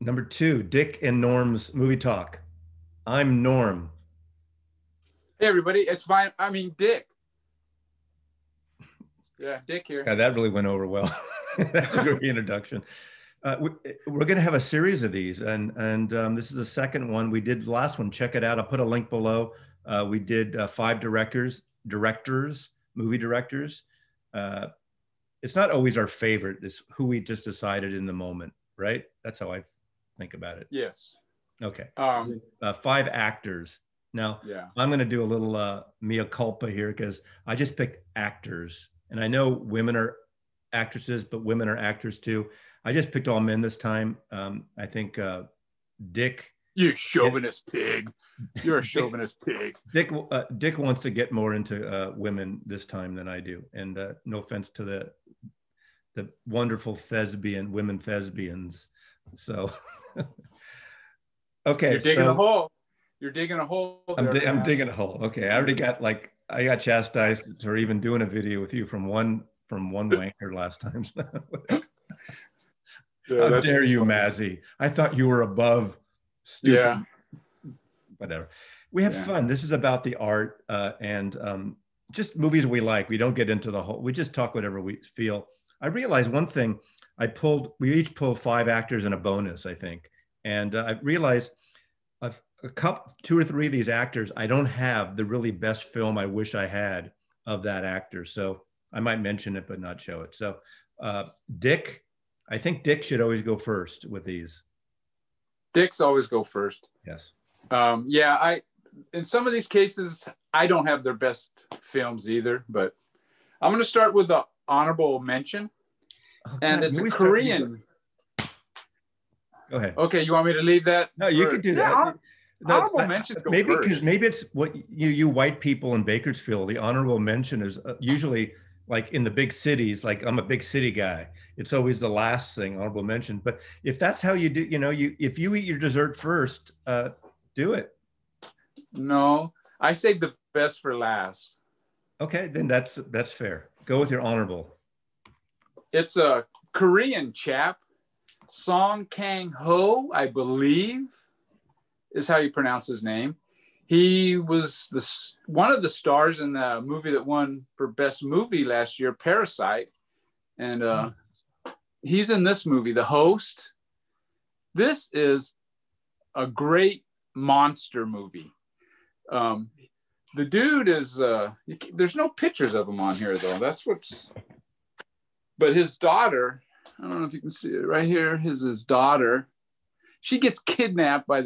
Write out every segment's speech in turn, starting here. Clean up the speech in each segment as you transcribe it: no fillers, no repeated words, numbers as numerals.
Number two, Dick and Norm's movie talk. I'm Norm. Hey everybody, it's fine. I mean Dick. Yeah, Dick here. Yeah, that really went over well. That's a great introduction. We're going to have a series of these, and this is the second one. We did the last one. Check it out. I'll put a link below. We did five movie directors. It's not always our favorite. It's who we just decided in the moment, right? That's how I think about it. Yes. Okay. Five actors. Now, yeah. I'm going to do a little mea culpa here because I just picked actors. And I know women are actresses, but women are actors too. I just picked all men this time. I think Dick. You chauvinist pig. You're a chauvinist pig. Dick wants to get more into women this time than I do. And no offense to the wonderful women thespians. So, okay. You're digging a hole. You're digging a hole. I'm digging a hole. Okay. I already got I got chastised for even doing a video with you from one wanker last time. How dare you, Mazzy? I thought you were above stupid. Yeah. Whatever. We have fun. This is about the art and just movies we like. We don't get into the whole, we just talk whatever we feel. I realized one thing. We each pulled five actors and a bonus, I think. And I realized two or three of these actors, I don't have the really best film I wish I had of that actor. So I might mention it, but not show it. So Dick, I think Dick should always go first with these. Dick's always go first. Yes. In some of these cases, I don't have their best films either, but I'm going to start with the honorable mention. And it's a Korean. Go ahead. Okay, you want me to leave that? No, you could do that. Honorable mentions go maybe first. Because maybe it's what you white people in Bakersfield, the honorable mention is usually like in the big cities, like I'm a big city guy. It's always the last thing, honorable mention. But if that's how you do, if you eat your dessert first, do it. No, I saved the best for last. Okay, then that's fair. Go with your honorable. It's a Korean chap, Song Kang-ho, I believe, is how you pronounce his name. He was one of the stars in the movie that won for best movie last year, Parasite. And he's in this movie, The Host. This is a great monster movie. The dude is, there's no pictures of him on here though. But his daughter, I don't know if you can see it right here, is his daughter. She gets kidnapped by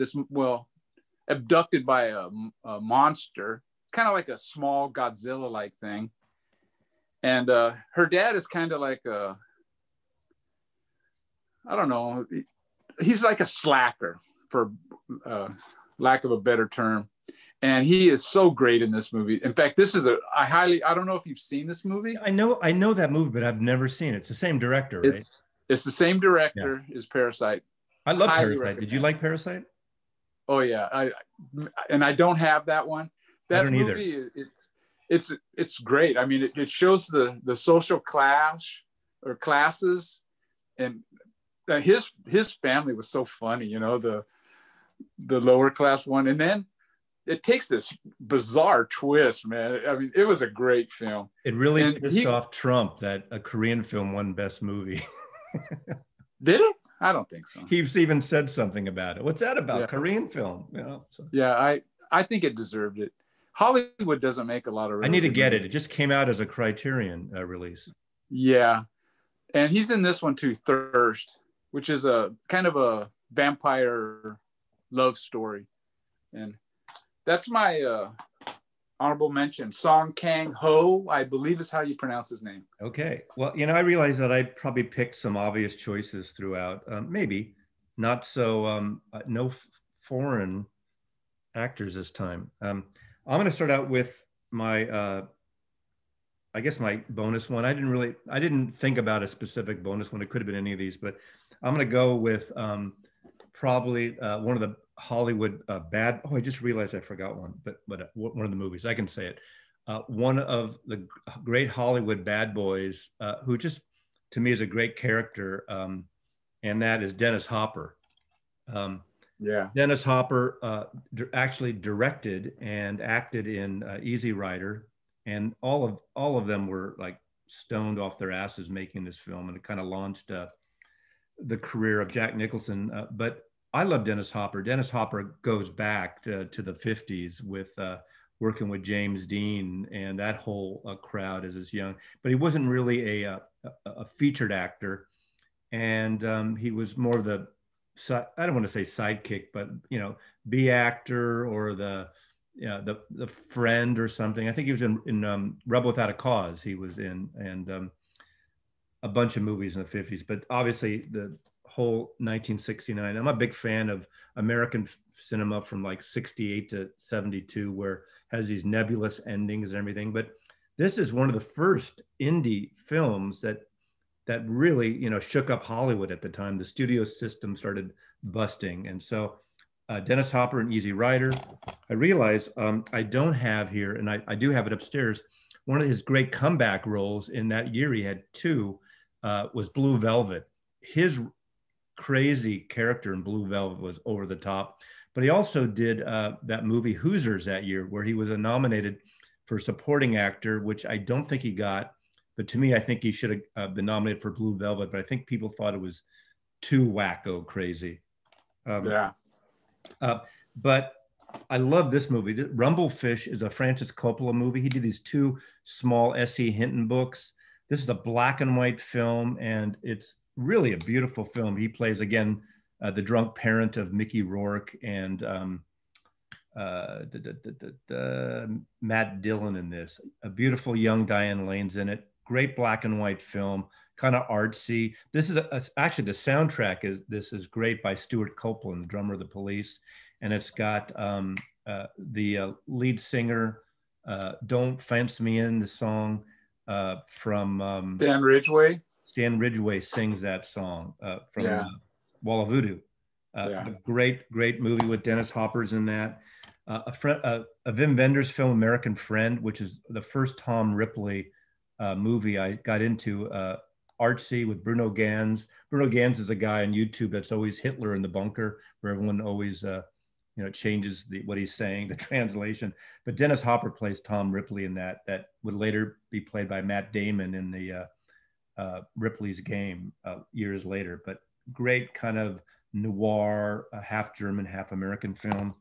abducted by a monster, kind of like a small Godzilla-like thing. And her dad is kind of like I don't know, he's like a slacker, for lack of a better term. And he is so great in this movie. In fact, I don't know if you've seen this movie. I know that movie, but I've never seen it. It's the same director, right? It's the same director as Parasite. I love Parasite. Did you like Parasite? Oh yeah, I don't have that one. That movie, it's great. I mean, it shows the social clash or classes, and his family was so funny. The lower class one, and then it takes this bizarre twist, man. I mean, it was a great film. It really pissed off Trump that a Korean film won Best Movie. Did it? I don't think so. He's even said something about it. What's that about? Yeah. Korean film? Yeah, I think it deserved it. Hollywood doesn't make a lot of. I need to get it. It just came out as a Criterion release. Yeah, and he's in this one too, Thirst, which is a kind of a vampire love story, and that's my honorable mention. Song Kang-ho, I believe is how you pronounce his name. Okay. Well, I realized that I probably picked some obvious choices throughout. Maybe not so. No foreign actors this time. I'm going to start out with my, I guess my bonus one. I didn't think about a specific bonus one. It could have been any of these, but I'm going to go with probably one of the Hollywood I just realized I forgot one, but one of the movies, I can say it. One of the great Hollywood bad boys who just, to me, is a great character, and that is Dennis Hopper. Um, Yeah. Dennis Hopper actually directed and acted in Easy Rider, and all of them were like stoned off their asses making this film, and it kind of launched the career of Jack Nicholson. But I love Dennis Hopper. Dennis Hopper goes back to the 50s with working with James Dean and that whole crowd as his young, but he wasn't really a featured actor. And he was more of the, I don't want to say sidekick, but, B actor or the friend or something. I think he was in Rebel Without a Cause. He was in, and a bunch of movies in the 50s, but obviously the whole 1969. I'm a big fan of American cinema from like 68 to 72, where it has these nebulous endings and everything. But this is one of the first indie films that really, shook up Hollywood at the time. The studio system started busting. And so Dennis Hopper and Easy Rider. I realize I don't have here, and I do have it upstairs, one of his great comeback roles in that year, he had two, was Blue Velvet. His crazy character in Blue Velvet was over the top, but he also did that movie Hoosiers that year, where he was nominated for supporting actor, which I don't think he got. But to me, I think he should have been nominated for Blue Velvet, but I think people thought it was too wacko crazy. Yeah. But I love this movie. Rumblefish is a Francis Coppola movie. He did these two small S.E. Hinton books. This is a black and white film, and it's really a beautiful film. He plays, again, the drunk parent of Mickey Rourke and Matt Dillon in this. A beautiful young Diane Lane's in it. Great black and white film, kind of artsy. This is actually the soundtrack is great by Stewart Copeland, the drummer of the Police, and it's got the lead singer, "Don't Fence Me In," the song from Dan Ridgway. Stan Ridgway sings that song from Wall of Voodoo. A great movie with Dennis Hopper's in that. A Wim Wenders film, American Friend, which is the first Tom Ripley movie I got into, artsy with Bruno Gans. Bruno Gans is a guy on YouTube that's always Hitler in the bunker, where everyone always changes what he's saying, the translation. But Dennis Hopper plays Tom Ripley in that would later be played by Matt Damon in the Ripley's Game years later. But great kind of noir, half German, half American film.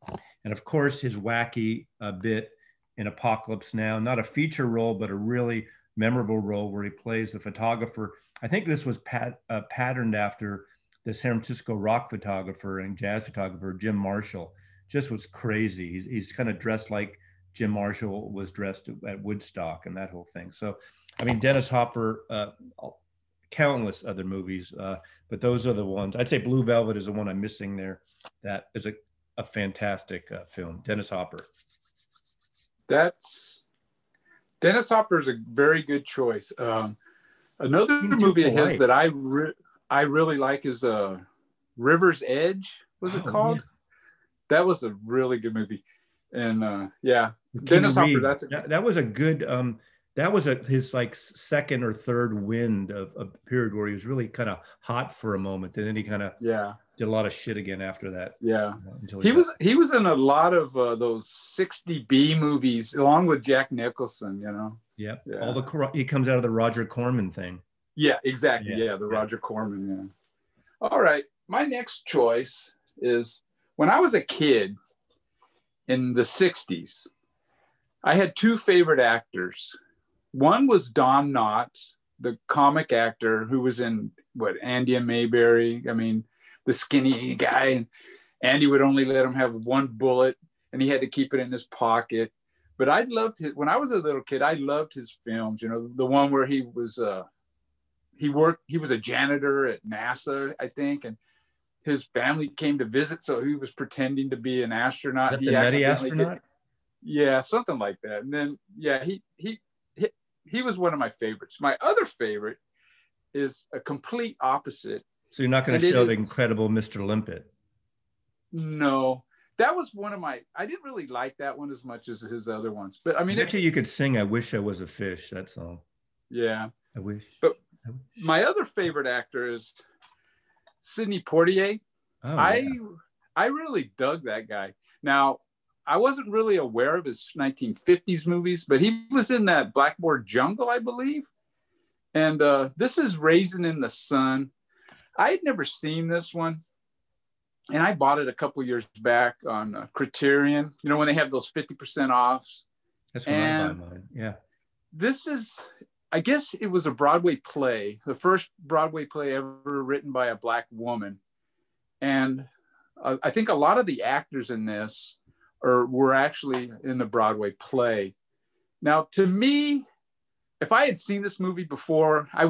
And of course, his wacky bit in Apocalypse Now, not a feature role, but a really memorable role where he plays the photographer. I think this was patterned after the San Francisco rock photographer and jazz photographer, Jim Marshall. Just was crazy. He's kind of dressed like Jim Marshall was dressed at Woodstock and that whole thing. So, I mean, Dennis Hopper, countless other movies, but those are the ones. I'd say Blue Velvet is the one I'm missing there. That is a fantastic film. Dennis Hopper. Dennis Hopper is a very good choice. Another movie of his that I really like is River's Edge. Was it called? Yeah. That was a really good movie. And Dennis Hopper. That was a good. That was his like second or third wind of a period where he was really kind of hot for a moment, and then he kind of did a lot of shit again after that. Yeah, he was in a lot of those 60 B movies along with Jack Nicholson. Yeah. He comes out of the Roger Corman thing. Yeah, exactly. Yeah, Roger Corman. Yeah. All right, my next choice is when I was a kid in the 60s. I had two favorite actors. One was Don Knotts, the comic actor who was in Andy and Mayberry. I mean, the skinny guy. And Andy would only let him have one bullet, and he had to keep it in his pocket. But I loved it when I was a little kid. I loved his films. The one where he was he was a janitor at NASA, I think, and his family came to visit, so he was pretending to be an astronaut. The Nutty Astronaut. Yeah, something like that. And then he was one of my favorites. My other favorite is a complete opposite. So you're not going to show the incredible Mr. Limpet? No, that was one of my. I didn't really like that one as much as his other ones. But I mean, actually, you could sing "I Wish I Was a Fish." That's all. Yeah, I wish. But my other favorite actor is Sidney Poitier. Oh yeah. I really dug that guy. Now, I wasn't really aware of his 1950s movies, but he was in that Blackboard Jungle, I believe. And this is Raisin in the Sun. I had never seen this one, and I bought it a couple years back on Criterion. You know, when they have those 50% offs. That's when I buy mine. Yeah. This is, I guess it was a Broadway play, the first Broadway play ever written by a Black woman. And I think a lot of the actors in this were actually in the Broadway play. Now, to me, if I had seen this movie before, I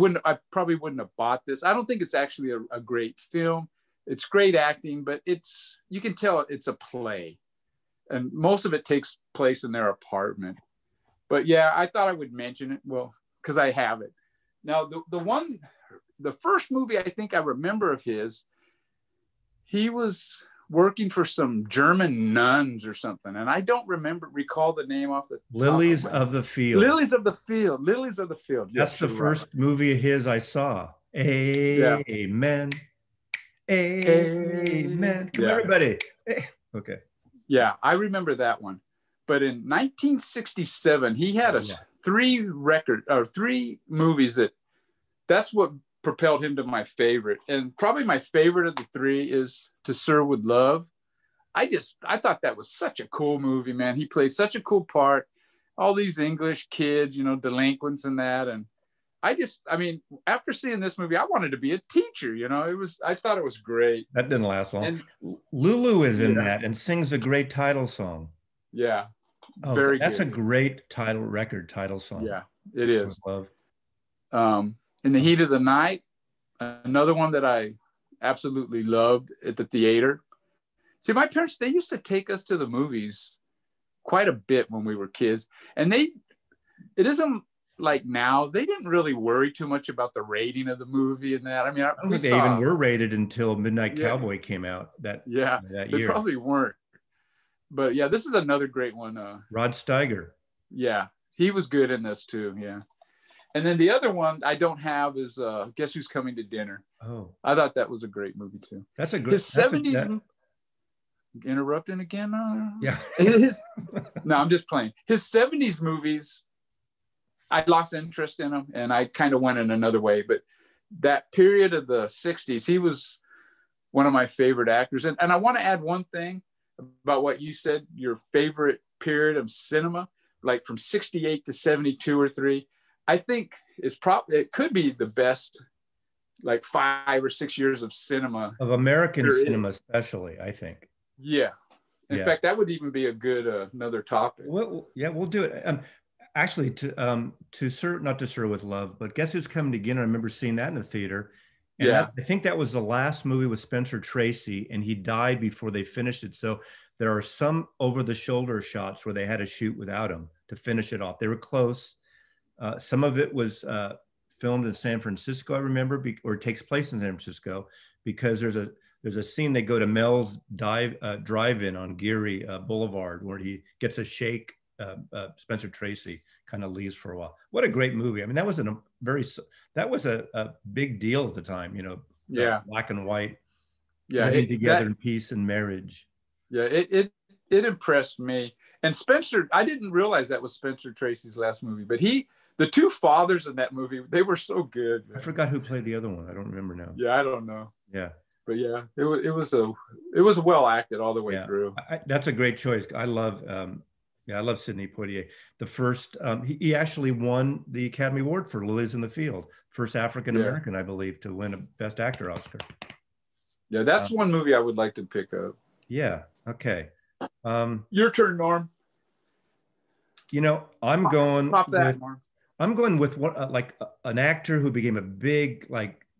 probably wouldn't have bought this. I don't think it's actually a great film. It's great acting, but you can tell it's a play. And most of it takes place in their apartment. But yeah, I thought I would mention it. Well, because I have it. Now, the first movie I think I remember of his, he was working for some German nuns or something. And I don't recall the name off the Lilies of the Field. Lilies of the Field. Lilies of the Field. That's yes, the first movie of his I saw. Amen. Yeah. Amen. Come everybody. Okay. Yeah, I remember that one. But in 1967, he had three movies that's what propelled him to my favorite. And probably my favorite of the three is To Serve with Love. I thought that was such a cool movie, man. He played such a cool part. All these English kids, delinquents and that. And after seeing this movie, I wanted to be a teacher, I thought it was great. That didn't last long. And Lulu is in that and sings a great title song. Yeah. Very good. That's a great title song. Yeah, it is. In the Heat of the Night, another one that I absolutely loved at the theater. See, my parents, they used to take us to the movies quite a bit when we were kids. And it isn't like now, they didn't really worry too much about the rating of the movie and that. I mean, I don't think they even were rated until Midnight Cowboy came out that year. They probably weren't. But yeah, this is another great one. Rod Steiger. Yeah, he was good in this too. Yeah. And then the other one I don't have is Guess Who's Coming to Dinner. Oh. I thought that was a great movie too. That's a great. His 70s. Interrupting again? Yeah. No, I'm just playing. His 70s movies, I lost interest in them and I kind of went in another way. But that period of the 60s, he was one of my favorite actors. And I want to add one thing about what you said, your favorite period of cinema, like from 68 to 72 or 3. I think it could be the best, like 5 or 6 years of cinema. Of American cinema, especially, I think. Yeah. In fact, that would even be a good another topic. Well, yeah, we'll do it. Actually, not to serve with love, but Guess Who's Coming to Dinner? I remember seeing that in the theater. And I think that was the last movie with Spencer Tracy, and he died before they finished it. So there are some over-the-shoulder shots where they had to shoot without him to finish it off. They were close. Some of it was filmed in San Francisco, I remember, or it takes place in San Francisco, because there's a scene they go to Mel's drive-in on Geary Boulevard where he gets a shake. Spencer Tracy kind of leaves for a while. What a great movie! I mean, that was a big deal at the time. Black and white, living together in peace and marriage. Yeah, it impressed me. And Spencer, I didn't realize that was Spencer Tracy's last movie, but the two fathers in that movie, they were so good. Man. I forgot who played the other one. I don't remember now. Yeah, I don't know. Yeah, but yeah, it was well acted all the way through. That's a great choice. I love Sidney Poitier. The first, he actually won the Academy Award for Lilies in the Field. First African-American, I believe, to win a Best Actor Oscar. Yeah, that's one movie I would like to pick up. Yeah, okay. Your turn, Norm. I'm going with what an actor who became a big,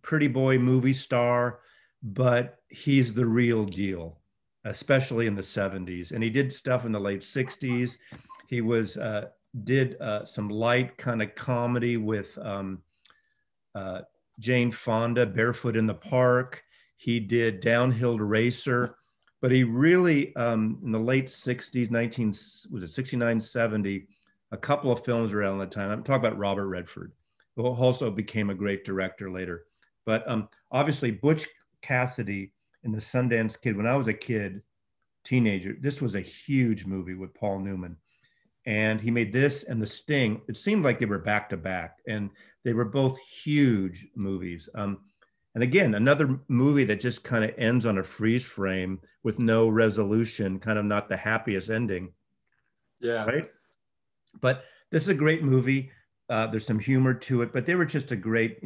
pretty boy movie star, but he's the real deal, especially in the 70s. And he did stuff in the late 60s. He did some light kind of comedy with Jane Fonda, Barefoot in the Park. He did Downhill Racer, but he really, in the late 60s, 69, 70, a couple of films around that time. I'm talking about Robert Redford, who also became a great director later. But obviously Butch Cassidy in the Sundance Kid. When I was a kid, teenager, this was a huge movie with Paul Newman. And he made this and The Sting. It seemed like they were back to back, and they were both huge movies. And again, another movie that just kind of ends on a freeze frame with no resolution, kind of not the happiest ending. Yeah. Right. But this is a great movie. There's some humor to it, but they were just a great,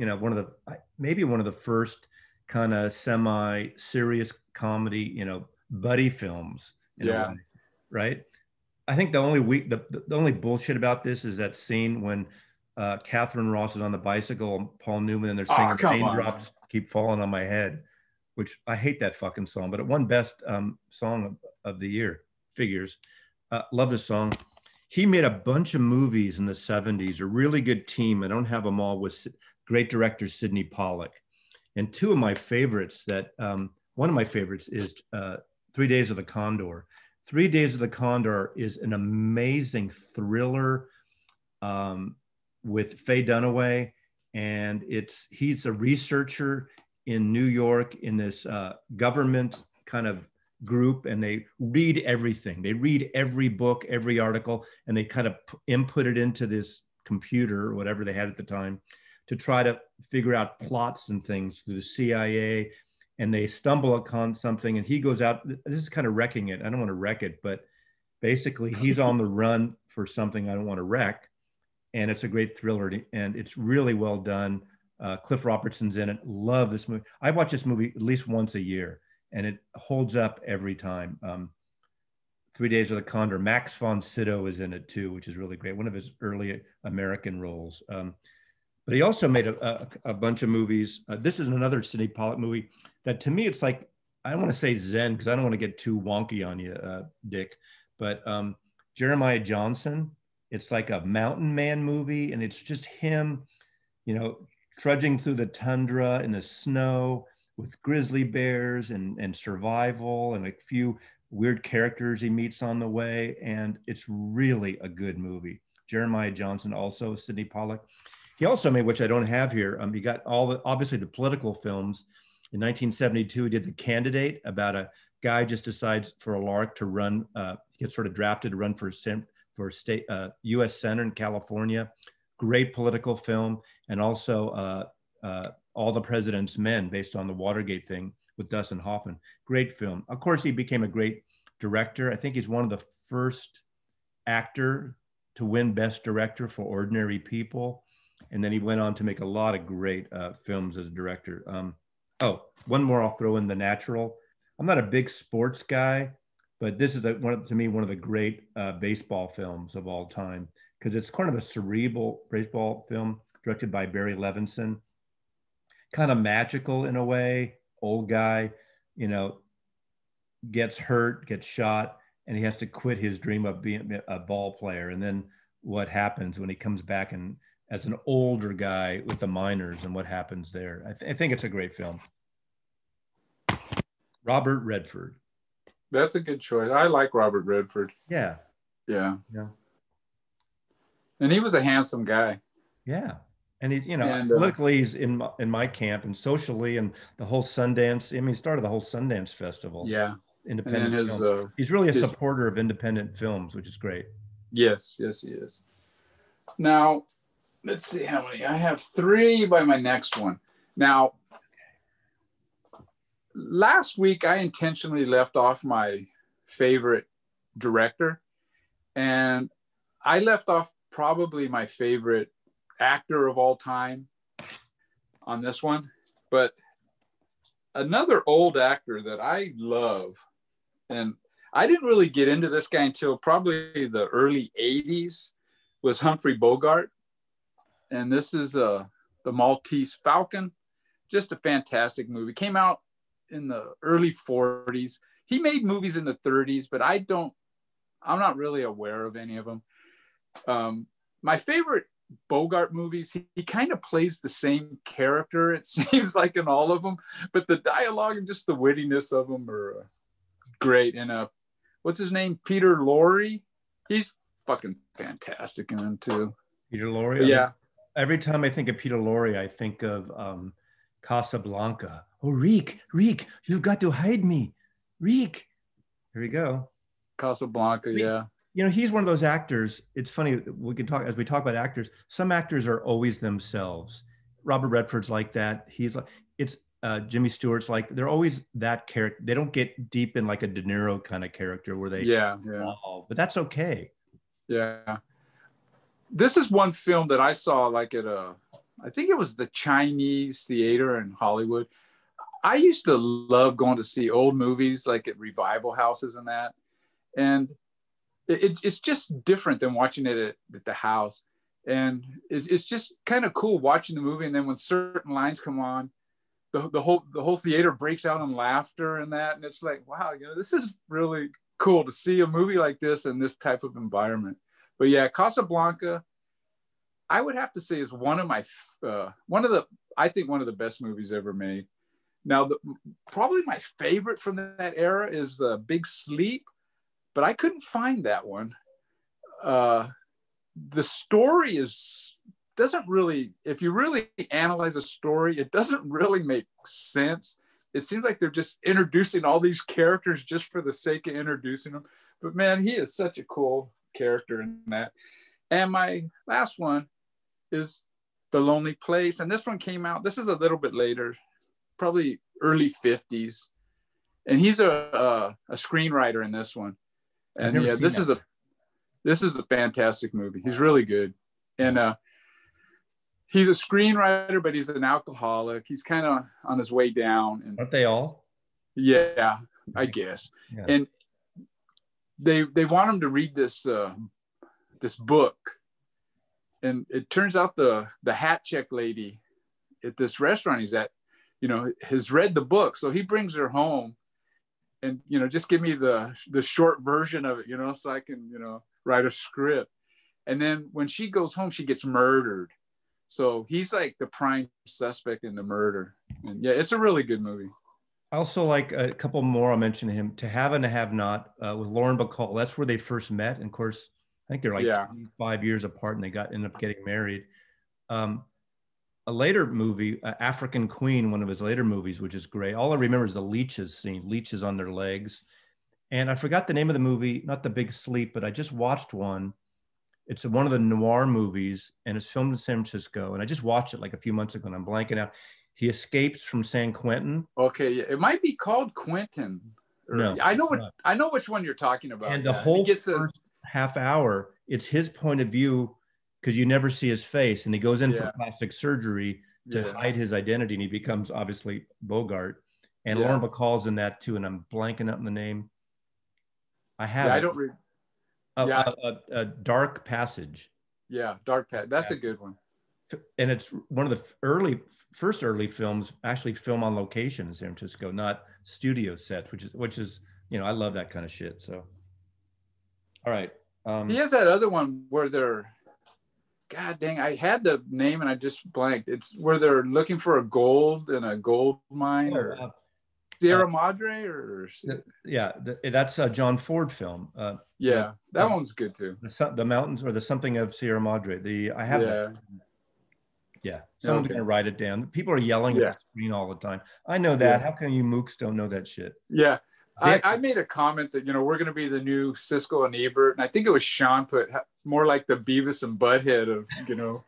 maybe one of the first kind of semi-serious comedy, buddy films in a way, right? I think the only bullshit about this is that scene when Catherine Ross is on the bicycle and Paul Newman and they're singing "Raindrops Keep Falling on My Head," which I hate that fucking song, but it won best song of the year. Figures. Love this song. He made a bunch of movies in the 70s, a really good team. I don't have them all, with great director Sidney Pollack. And two of my favorites one of my favorites is 3 Days of the Condor. 3 Days of the Condor is an amazing thriller with Faye Dunaway. And he's a researcher in New York in this government kind of group, and they read everything. They read every book, every article, and they kind of input it into this computer or whatever they had at the time to try to figure out plots and things through the CIA. And they stumble upon something, and he goes out. This is kind of wrecking it. I don't want to wreck it, but basically he's on the run for something I don't want to wreck. And it's a great thriller, and it's really well done. Cliff Robertson's in it. Love this movie. I watch this movie at least once a year, and it holds up every time. 3 Days of the Condor. Max von Sydow is in it too, which is really great. One of his early American roles. But he also made a bunch of movies. This is another Sidney Pollack movie that, to me, it's like, I don't want to say Zen because I don't want to get too wonky on you, Dick, but Jeremiah Johnson. It's like a mountain man movie, and it's just him, trudging through the tundra in the snow with grizzly bears and survival and a few weird characters he meets on the way. And it's really a good movie. Jeremiah Johnson, also Sidney Pollack. He also made, which I don't have here, he got obviously the political films. In 1972, he did The Candidate, about a guy just decides for a lark to run, gets sort of drafted to run for state U.S. Senator in California. Great political film. And also All the President's Men, based on the Watergate thing with Dustin Hoffman. Great film. Of course, he became a great director. I think he's one of the first actor to win Best Director for Ordinary People. And then he went on to make a lot of great films as a director. One more I'll throw in, The Natural. I'm not a big sports guy, but this is to me one of the great baseball films of all time, because it's kind of a cerebral baseball film directed by Barry Levinson. Kind of magical in a way. Old guy, gets hurt, gets shot, and he has to quit his dream of being a ball player. And then what happens when he comes back and as an older guy with the minors, and what happens there. I think it's a great film. Robert Redford. That's a good choice. I like Robert Redford. Yeah. Yeah. And he was a handsome guy. Yeah. And he's, politically he's in my camp, and socially, and the whole Sundance. He started the whole Sundance festival. Yeah. Independent film. He's really a supporter of independent films, which is great. Yes, he is. Now, let's see how many. I have 3 by my next one. Now, last week I intentionally left off my favorite director, and I left off probably my favorite actor of all time on this one. But another old actor that I love, and I didn't really get into this guy until probably the early 80s, was Humphrey Bogart. And this is the Maltese Falcon. Just a fantastic movie. Came out in the early 40s. He made movies in the 30s, but I'm not really aware of any of them. My favorite Bogart movies, he kind of plays the same character, it seems like, in all of them, but the dialogue and just the wittiness of them are great. And what's his name? Peter Lorre. He's fucking fantastic in them too. Peter Lorre. Yeah. Every time I think of Peter Lorre, I think of Casablanca. Oh, Reek, you've got to hide me. Reek. Here we go. Casablanca, yeah. You know, he's one of those actors. It's funny, we can talk, as we talk about actors, some actors are always themselves. Robert Redford's like that. He's like, it's Jimmy Stewart's like, they're always that character. They don't get deep in like a De Niro kind of character where they, but that's okay. Yeah. This is one film that I saw like at I think it was the Chinese theater in Hollywood. I used to love going to see old movies like at revival houses and that. And it's just different than watching it at the house. And it's just kind of cool watching the movie. And then when certain lines come on, the whole theater breaks out in laughter and that. And it's like, wow, you know, this is really cool to see a movie like this in this type of environment. But yeah, Casablanca, I would have to say is one of the best movies ever made. Now, probably my favorite from that era is The Big Sleep, but I couldn't find that one. The story doesn't really, if you really analyze a story, it doesn't really make sense. It seems like they're just introducing all these characters just for the sake of introducing them. But man, he is such a cool character in that. And my last one is The Lonely Place. And this one came out, this is a little bit later, probably early 50s. And he's a screenwriter in this one. And yeah, this is a fantastic movie. He's really good. And he's a screenwriter, but he's an alcoholic. He's kind of on his way down. And aren't they all? Yeah, I guess. Yeah. And they want him to read this book. And it turns out the hat check lady at this restaurant he's at, you know, has read the book. So he brings her home and, you know, just give me the short version of it, you know, so I can, you know, write a script. And then when she goes home, she gets murdered. So he's like the prime suspect in the murder. And yeah, it's a really good movie. I also like a couple more. I'll mention him, To Have and to Have Not, with Lauren Bacall. That's where they first met. And of course, I think they're like 25 years apart and they ended up getting married. A later movie, African Queen, one of his later movies, which is great. All I remember is the leeches scene, leeches on their legs. And I forgot the name of the movie, not The Big Sleep, but I just watched one. It's one of the noir movies and it's filmed in San Francisco. And I just watched it like a few months ago and I'm blanking out. He escapes from San Quentin. Okay, yeah. It might be called Quentin. No, I know which one you're talking about. And the whole first half hour, it's his point of view because you never see his face. And he goes in for plastic surgery to hide his identity. And he becomes obviously Bogart. And Lauren Bacall's in that too. And I'm blanking out on the name. I have. I don't read. Dark Passage. Yeah, Dark Passage. That's a good one. And it's one of the first early films actually film on location in San Francisco, not studio sets, which is you know, I love that kind of shit. So, all right. He has that other one where they're, God dang, I had the name and I just blanked. It's where they're looking for a gold in a gold mine or Sierra Madre or that's a John Ford film. That one's good too. The mountains or the something of Sierra Madre. I have that. Yeah, someone's gonna write it down. People are yelling at the screen all the time. I know that. How come you mooks don't know that shit? Yeah, I made a comment that, you know, we're gonna be the new Siskel and Ebert, and I think it was Sean put more like the Beavis and Butthead of, you know.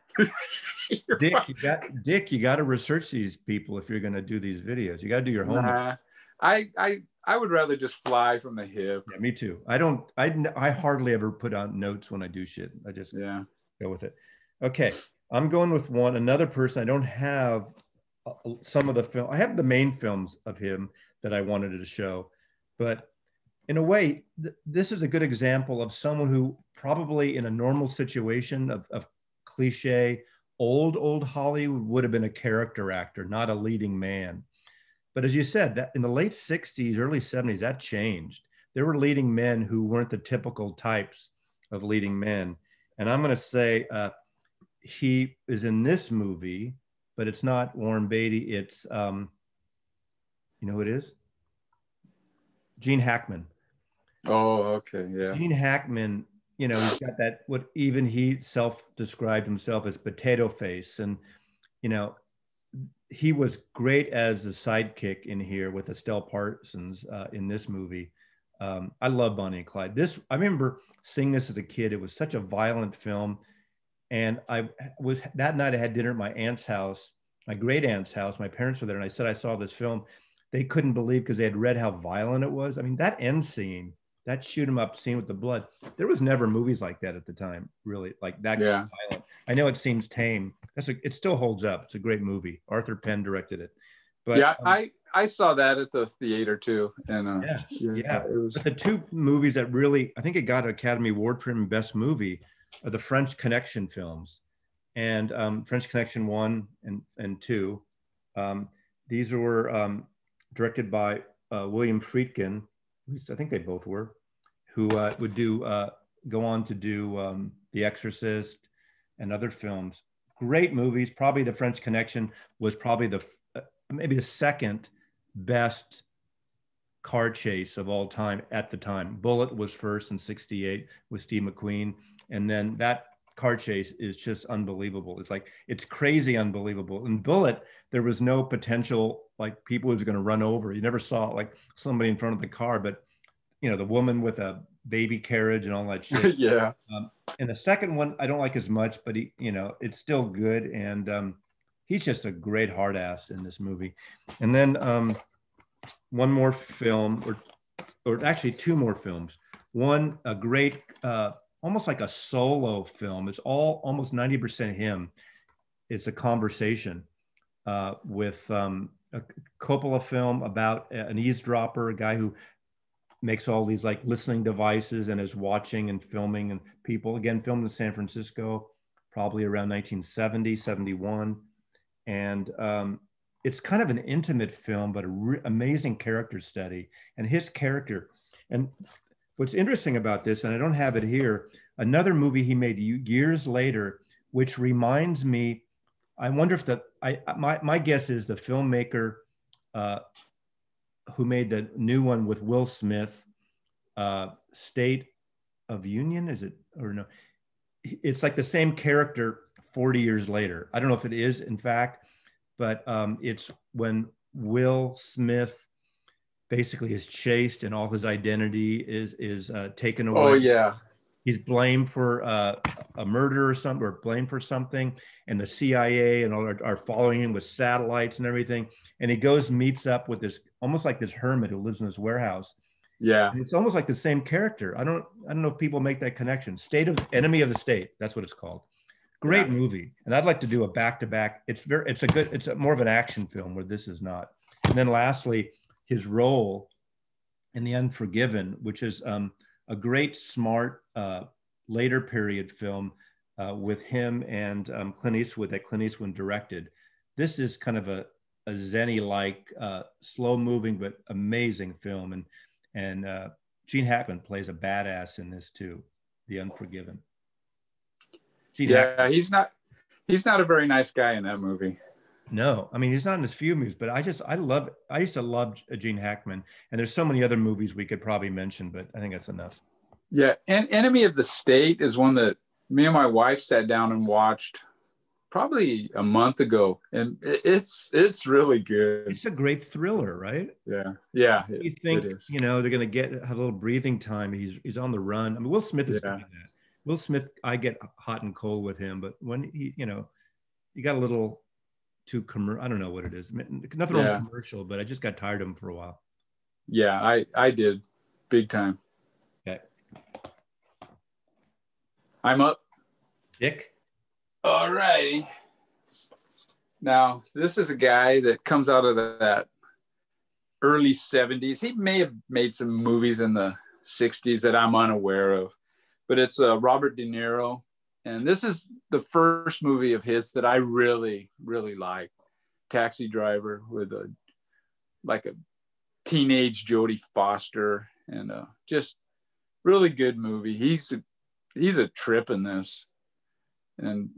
Dick, you got to research these people if you're gonna do these videos. You got to do your homework. I would rather just fly from the hip. Yeah, me too. I hardly ever put out notes when I do shit. I just go with it. Okay. I'm going with another person. I don't have some of the film. I have the main films of him that I wanted to show, but in a way, this is a good example of someone who probably in a normal situation of cliche, old Hollywood would have been a character actor, not a leading man. But as you said, that in the late 60s, early 70s, that changed. There were leading men who weren't the typical types of leading men. And I'm going to say, he is in this movie, but it's not Warren Beatty. It's, you know who it is? Gene Hackman. Oh, okay, yeah. Gene Hackman, you know, he's got that, what even he self-described himself as potato face. And, you know, he was great as the sidekick in here with Estelle Parsons in this movie. I love Bonnie and Clyde. I remember seeing this as a kid. It was such a violent film. And that night I had dinner at my aunt's house, my great aunt's house. My parents were there, and I said I saw this film. They couldn't believe, because they had read how violent it was. I mean, that end scene, that shoot 'em up scene with the blood, there was never movies like that at the time, really, like that kind of violent. I know it seems tame. It still holds up. It's a great movie. Arthur Penn directed it. But yeah, I saw that at the theater too. And yeah. It was... But the two movies that really, I think it got an Academy Award for him Best Movie, are the French Connection films, and French Connection 1 and 2. These were directed by William Friedkin, at least I think they both were, who would go on to do The Exorcist and other films. Great movies. Probably the French Connection was probably maybe the second best car chase of all time at the time. Bullet was first in '68 with Steve McQueen. And then that car chase is just unbelievable. It's crazy unbelievable. In Bullet, there was no potential, like, people who was going to run over. You never saw like somebody in front of the car, but the woman with a baby carriage and all that shit. Yeah. And the second one, I don't like as much, but it's still good. And he's just a great hard ass in this movie. And then one more film, or actually two more films. One, a great, almost like a solo film. It's almost 90% him. It's A Conversation with a Coppola film about an eavesdropper, a guy who makes all these like listening devices and is watching and filming and people. Again, filmed in San Francisco, probably around 1970, 71. And it's kind of an intimate film, but an amazing character study. And his character, and what's interesting about this, and I don't have it here, another movie he made years later, which reminds me, I wonder if my guess is the filmmaker who made the new one with Will Smith, State of Union, is it, or no? It's like the same character 40 years later. I don't know if it is, in fact, but it's when Will Smith basically is chased and all his identity is taken away. Oh yeah. He's blamed for a murder or something, or blamed for something, and the CIA and all are following him with satellites and everything. And he goes, meets up with this, almost like this hermit who lives in this warehouse. Yeah. And it's almost like the same character. I don't know if people make that connection. Enemy of the State. That's what it's called. Great movie. And I'd like to do a back-to-back. It's more of an action film, where this is not. And then lastly, his role in The Unforgiven, which is a great, smart, later period film with him and Clint Eastwood, that Clint Eastwood directed. This is kind of a Zenny-like, slow-moving but amazing film. And Gene Hackman plays a badass in this too, The Unforgiven. Hackman. He's not a very nice guy in that movie. No, I mean, he's not in his few movies, but I used to love Gene Hackman, and there's so many other movies we could probably mention, but I think that's enough. Yeah, and Enemy of the State is one that me and my wife sat down and watched probably a month ago, and it's really good. It's a great thriller, right? Yeah. You think they're going to have a little breathing time. He's on the run. I mean, Will Smith is doing that. Will Smith, I get hot and cold with him, but when he got a little too commercial. I don't know what it is. Nothing wrong with commercial, but I just got tired of him for a while. Yeah, I did, big time. Okay. I'm up. Dick. All righty. Now, this is a guy that comes out of that early 70s. He may have made some movies in the 60s that I'm unaware of, but it's Robert De Niro. And this is the first movie of his that I really, really like. Taxi Driver, with a teenage Jodie Foster, and just really good movie. He's a trip in this. And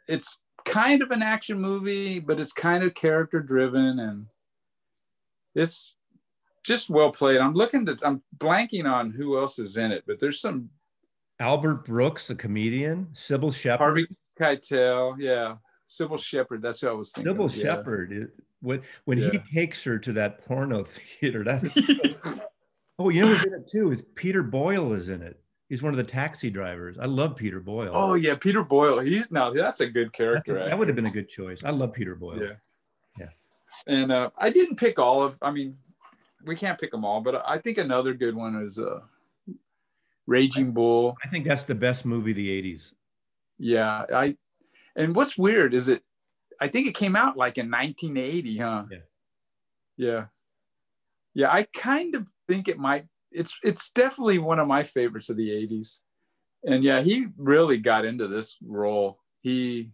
it's kind of an action movie, but it's kind of character driven, and it's just well played. I'm blanking on who else is in it, but there's some. Albert Brooks, the comedian, Sybil Shepherd. Harvey Keitel, yeah. Sybil Shepherd. That's who I was thinking Sybil of. Yeah. Shepherd. When Yeah. he takes her to that porno theater, that's oh, you know who's in it too? Is Peter Boyle is in it. He's one of the taxi drivers. I love Peter Boyle. Oh yeah, Peter Boyle. That's a good character. That would have been a good choice. I love Peter Boyle. Yeah. Yeah. And I didn't pick all of. I mean, we can't pick them all, but I think another good one is Raging Bull. I think that's the best movie of the 80s. Yeah. And what's weird is I think it came out like in 1980, huh? Yeah. Yeah. Yeah. I kind of think it's definitely one of my favorites of the 80s. And yeah, he really got into this role. I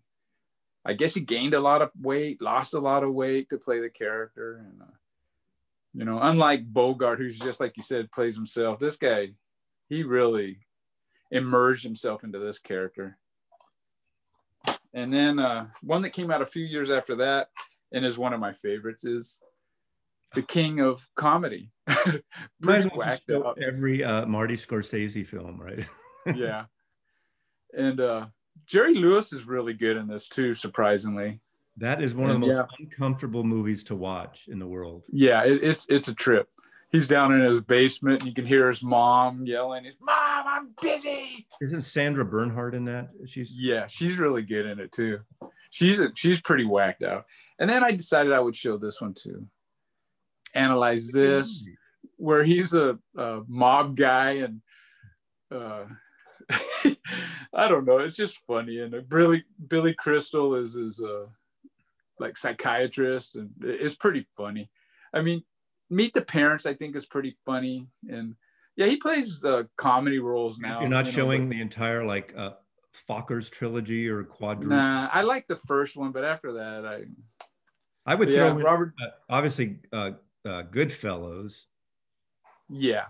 guess he gained a lot of weight, lost a lot of weight to play the character. And, unlike Bogart, who's just like you said, plays himself, this guy, he really immersed himself into this character. And then one that came out a few years after that and is one of my favorites is The King of Comedy. Pretty whacked out. Every Marty Scorsese film, right? Yeah. And Jerry Lewis is really good in this too, surprisingly. That is one of the most uncomfortable movies to watch in the world. Yeah, it's a trip. He's down in his basement. You can hear his mom yelling, "Mom, I'm busy." Isn't Sandra Bernhard in that? She's really good in it too. She's pretty whacked out. And then I decided I would show this one too. Analyze This, where he's a mob guy and I don't know. It's just funny. And Billy Crystal is his like psychiatrist, and it's pretty funny. I mean, Meet the Parents, I think, is pretty funny. And yeah, he plays the comedy roles now. You're not showing the entire like Fockers trilogy or quadruple? Nah, I like the first one, but after that, I would throw in, Robert. Obviously, Goodfellas. Yeah.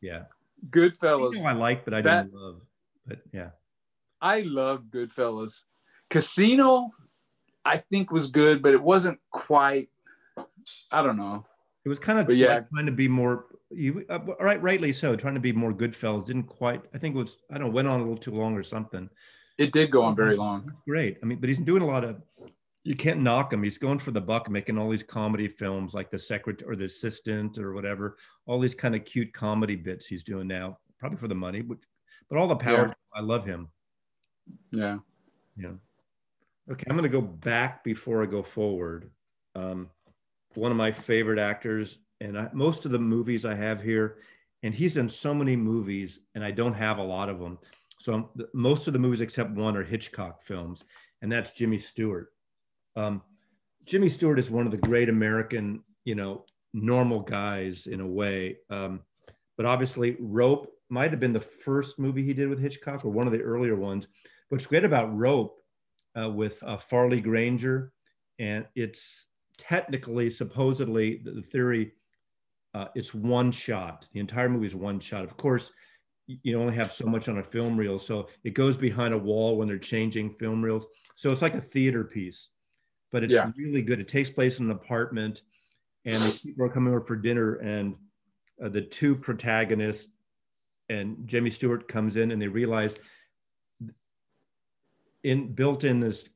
Yeah. Goodfellas. I like, but I didn't love. But yeah. I love Goodfellas. Casino, I think, was good, but it wasn't quite. I don't know. It was kind of trying to be more. Rightly so. Trying to be more Goodfellas. Didn't quite. I think it was. I don't know. Went on a little too long or something. It did go on very long. Great. I mean, but he's doing a lot of. You can't knock him. He's going for the buck, making all these comedy films like The Secretary or The Assistant or whatever. All these kind of cute comedy bits he's doing now, probably for the money, but all the power. Yeah. I love him. Yeah. Yeah. Okay, I'm going to go back before I go forward. One of my favorite actors, and most of the movies I have here, and he's in so many movies, and I don't have a lot of them. So most of the movies except one are Hitchcock films, and that's Jimmy Stewart. Jimmy Stewart is one of the great American, normal guys in a way. But obviously, Rope might have been the first movie he did with Hitchcock or one of the earlier ones. What's great about Rope with Farley Granger, and it's technically, supposedly, the theory, it's one shot. The entire movie is one shot. Of course, you only have so much on a film reel, so it goes behind a wall when they're changing film reels. So it's like a theater piece, but it's really good. It takes place in an apartment, and the people are coming over for dinner, and the two protagonists and Jimmy Stewart comes in, and they realize built in this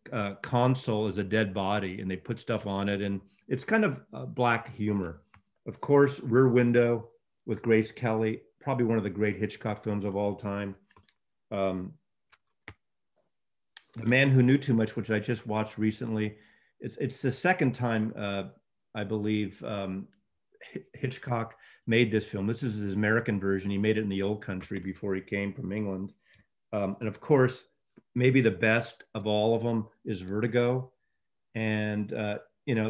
console is a dead body, and they put stuff on it, and it's kind of black humor. Of course, Rear Window with Grace Kelly, probably one of the great Hitchcock films of all time. The Man Who Knew Too Much, which I just watched recently. It's the second time, I believe, Hitchcock made this film. This is his American version. He made it in the old country before he came from England. And of course, maybe the best of all of them is Vertigo. And,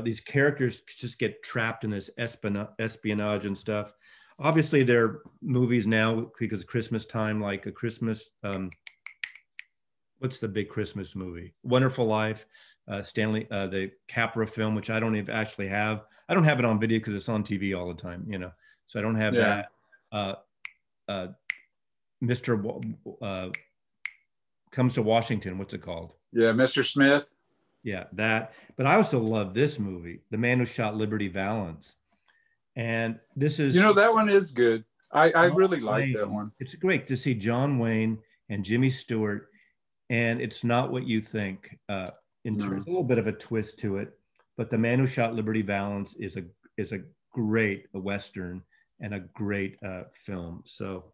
these characters just get trapped in this espionage and stuff. Obviously, there are movies now because of Christmas time, like a Christmas, what's the big Christmas movie? Wonderful Life, Stanley, the Capra film, which I don't even actually have. I don't have it on video because it's on TV all the time, so I don't have that. Mr. Comes to Washington, what's it called? Yeah, Mr. Smith. Yeah, that. But I also love this movie, The Man Who Shot Liberty Valance. And this is... that one is good. I really like that one. It's great to see John Wayne and Jimmy Stewart, and it's not what you think. in No. terms, a little bit of a twist to it. But The Man Who Shot Liberty Valance is a great Western and a great film. So,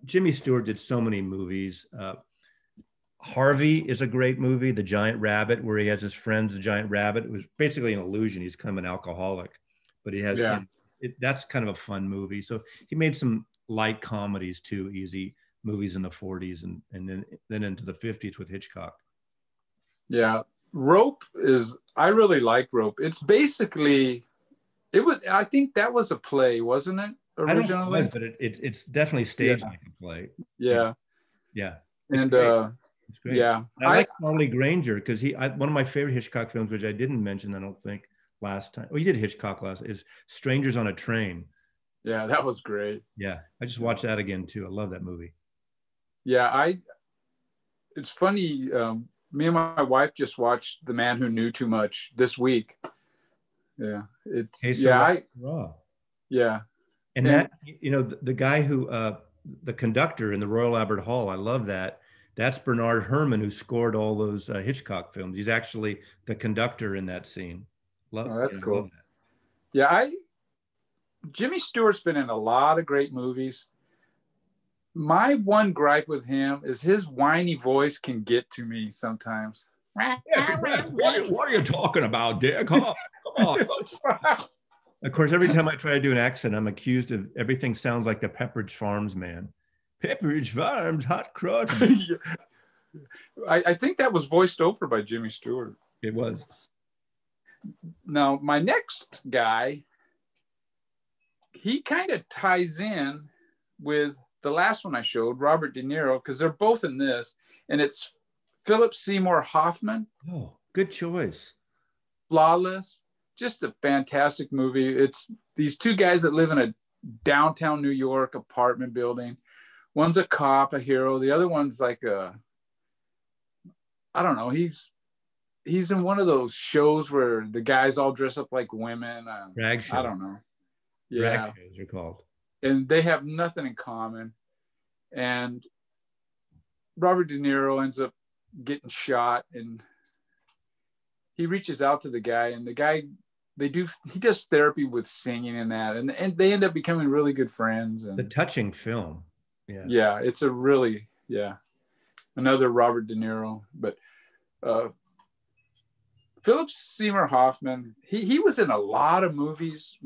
Jimmy Stewart did so many movies. Harvey is a great movie, The Giant Rabbit, where he has his friends, the Giant Rabbit. It was basically an illusion. He's kind of an alcoholic, but he has, that's kind of a fun movie. So he made some light comedies too, easy movies in the 40s and then into the 50s with Hitchcock. Yeah. Rope I really like Rope. It's basically, I think that was a play, wasn't it? Originally? I don't know if it was, but it's definitely staged like a play. Yeah. Yeah. And it's great. Yeah. And I like Farley Granger because one of my favorite Hitchcock films, which I didn't mention, I don't think last time. Oh, you did Hitchcock is Strangers on a Train. Yeah, that was great. Yeah. I just watched that again too. I love that movie. Yeah, it's funny. Me and my wife just watched The Man Who Knew Too Much this week. Yeah. Yeah. And that, the guy who, the conductor in the Royal Albert Hall, I love that. That's Bernard Herrmann, who scored all those Hitchcock films. He's actually the conductor in that scene. That's cool. That. Yeah, Jimmy Stewart's been in a lot of great movies. My one gripe with him is his whiny voice can get to me sometimes. Yeah, what are you talking about, Dick? Come on. Of course, every time I try to do an accent, I'm accused of everything sounds like the Pepperidge Farms man. Pepperidge Farms, hot cross. I think that was voiced over by Jimmy Stewart. It was. Now, my next guy, he kind of ties in with the last one I showed, Robert De Niro, because they're both in this, and it's Phillip Seymour Hoffman. Oh, good choice. Flawless. Just a fantastic movie. It's these two guys that live in a downtown New York apartment building. One's a cop, a hero. The other one's like I don't know. He's in one of those shows where the guys all dress up like women. Drag shows. I don't know. Yeah. Drag shows are called. And they have nothing in common. And Robert De Niro ends up getting shot, and he reaches out to the guy, and the guy, he does therapy with singing and that, and they end up becoming really good friends. And the touching film. Yeah, it's a really, another Robert De Niro. But Phillip Seymour Hoffman, he was in a lot of movies,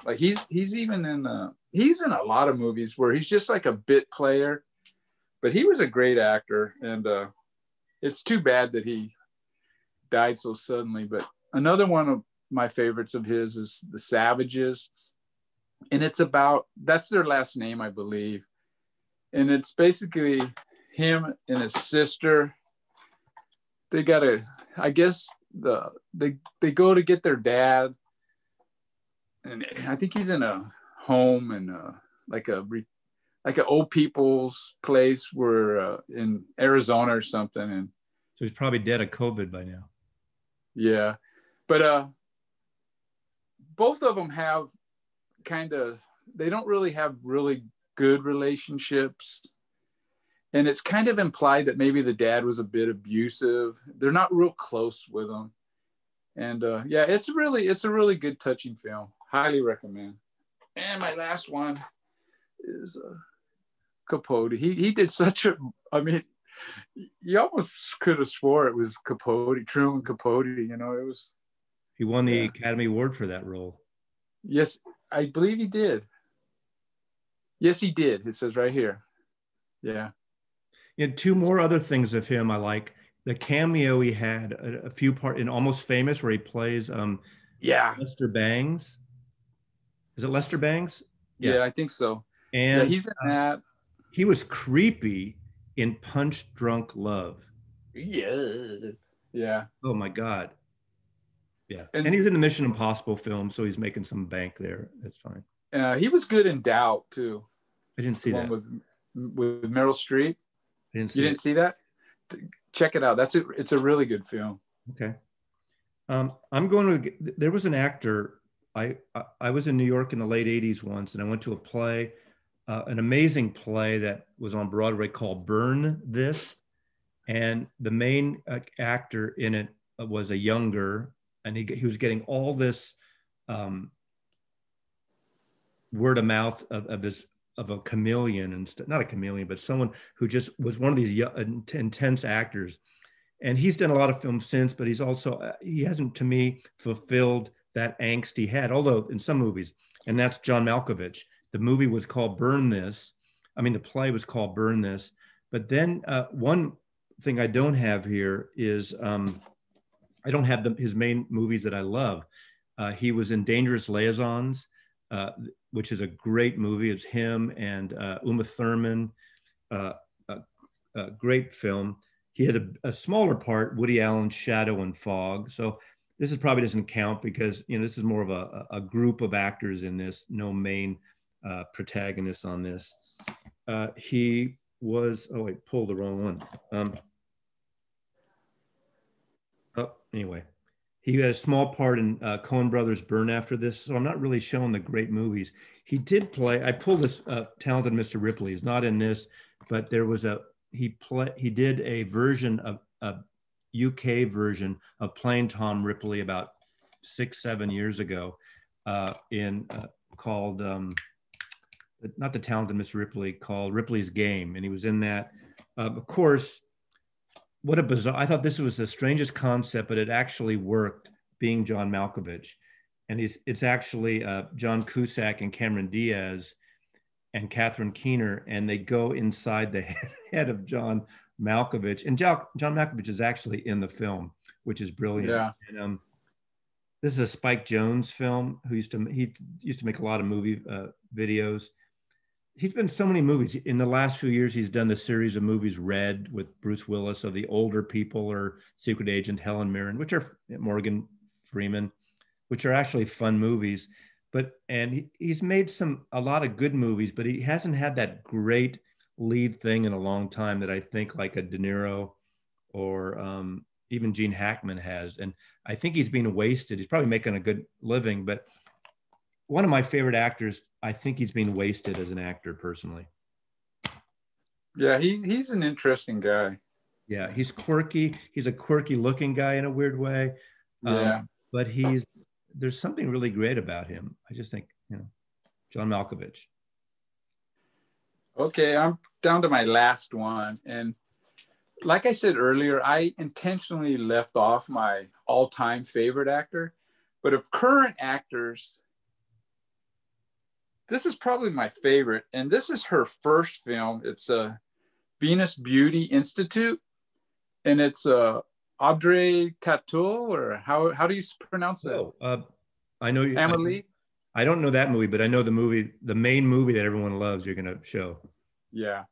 like he's in a lot of movies where he's just like a bit player, but he was a great actor, and it's too bad that he died so suddenly. But another one of my favorites of his is The Savages, and that's their last name, I believe, and it's basically him and his sister. They I guess they go to get their dad, and I think he's in a home and like an old people's place where in Arizona or something. And so he's probably dead of COVID by now. Yeah, but both of them have they don't really have really good relationships. And it's kind of implied that maybe the dad was a bit abusive. They're not real close with him. And it's a really good, touching film. Highly recommend. And my last one is Capote. He did you almost could have swore it was Capote, Truman Capote. It was. He won the Academy Award for that role. Yes, I believe he did. Yes, he did. It says right here. Yeah. And two more other things of him I like. The cameo he had a few part in Almost Famous, where he plays Lester Bangs. Is it Lester Bangs? Yeah, I think so. And he's in that. He was creepy in Punch Drunk Love. Yeah. Oh my God. Yeah. And he's in the Mission Impossible film, so he's making some bank there. That's fine. He was good in Doubt too. I didn't see that. With Meryl Streep. You didn't see that? Check it out. It's a really good film. Okay. There was an actor. I was in New York in the late 80s once, and I went to a play, an amazing play that was on Broadway called Burn This. and the main actor in it was a younger, and he was getting all this word of mouth of this of a chameleon, and not a chameleon, but someone who just was one of these intense actors. And he's done a lot of films since, but he's also he hasn't, to me, fulfilled that angst he had, although in some movies. And that's John Malkovich. The movie was called Burn This. I mean, the play was called Burn This. But then one thing I don't have here is I don't have his main movies that I love. He was in Dangerous Liaisons, which is a great movie. It's him and Uma Thurman, a great film. He had a smaller part, Woody Allen's Shadow and Fog. So this is probably doesn't count because, you know, this is more of a group of actors in this, no main protagonist on this. He was, oh, I pulled the wrong one. Anyway, he had a small part in Coen Brothers' Burn After This. So I'm not really showing the great movies. He did play, I pulled this Talented Mr. Ripley. He's not in this, but there was he did a version of a UK version of Playing Tom Ripley about 6-7 years ago called not the Talented Mr. Ripley, called Ripley's Game, and he was in that. Of course, what a bizarre! I thought this was the strangest concept, but it actually worked. Being John Malkovich, and it's actually John Cusack and Cameron Diaz and Catherine Keener, and they go inside the head of John Malkovich, and John Malkovich is actually in the film, which is brilliant. Yeah. And this is a Spike Jonze film. He used to make a lot of movie videos. He's been in so many movies. In the last few years, he's done the series of movies Red with Bruce Willis, of the older people, or Secret Agent Helen Mirren, which are Morgan Freeman, which are actually fun movies. And he's made a lot of good movies, but he hasn't had that great lead thing in a long time that I think like a De Niro or even Gene Hackman has. And I think he's being wasted. He's probably making a good living, but one of my favorite actors, I think he's being wasted as an actor personally. Yeah, he's an interesting guy. Yeah, he's quirky. He's a quirky looking guy in a weird way. Yeah. But there's something really great about him. I just think, John Malkovich. Okay, I'm down to my last one. And like I said earlier, I intentionally left off my all-time favorite actor. But of current actors, this is probably my favorite. And this is her first film. It's a Venus Beauty Institute. And it's Audrey Tautou, or how do you pronounce that? Oh, I know you. Amelie? I don't know that movie, but I know the main movie that everyone loves. You're going to show. Yeah,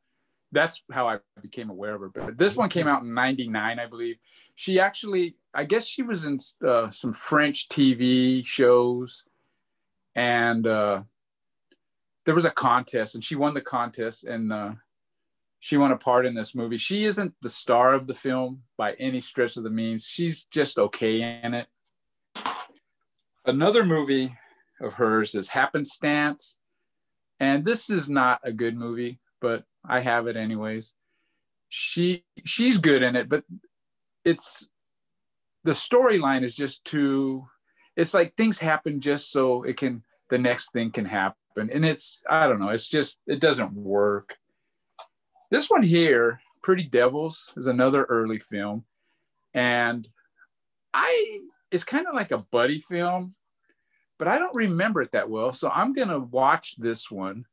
that's how I became aware of her. But this one came out in '99, I believe. She actually, I guess she was in some French TV shows, and there was a contest, and she won the contest, and she won a part in this movie. She isn't the star of the film by any stretch of the means. She's just okay in it. Another movie of hers is Happenstance. And this is not a good movie, but I have it anyways. She's good in it, but the storyline is just it's like things happen just so the next thing can happen. And I don't know, it doesn't work. This one here, Pretty Devils, is another early film. And it's kind of like a buddy film, but I don't remember it that well. So I'm going to watch this one.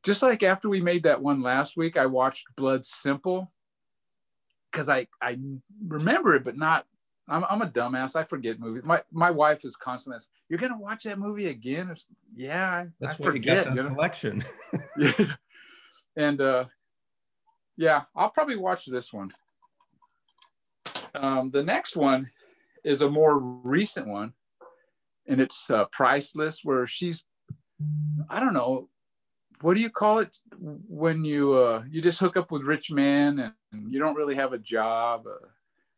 Just like after we made that one last week, I watched Blood Simple because I remember it, but not, I'm a dumbass. I forget movies. My wife is constantly asking, "You're going to watch that movie again?" Yeah, that's I why forget. You got the collection. Yeah. And yeah, I'll probably watch this one. The next one is a more recent one, and it's Priceless, where she's, I don't know, what do you call it when you just hook up with rich men and you don't really have a job,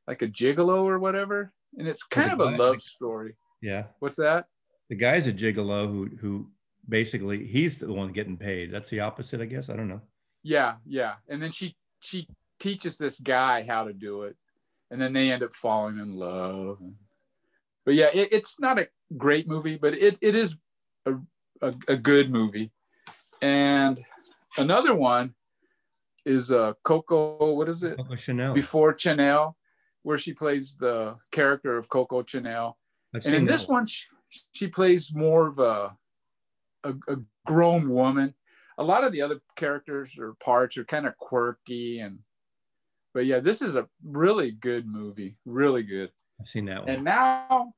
like a gigolo or whatever, and it's kind of a love story. Yeah. What's that? The guy's a gigolo who basically he's the one getting paid. That's the opposite, I guess. I don't know. Yeah, and then she teaches this guy how to do it, and then they end up falling in love. But yeah, it's not a great movie, but it is a good movie. And another one is Coco, what is it? Coco Chanel. Before Chanel, where she plays the character of Coco Chanel. And in this one, she plays more of a grown woman. A lot of the other characters or parts are kind of quirky, but yeah, this is a really good movie, really good. I've seen that one. And now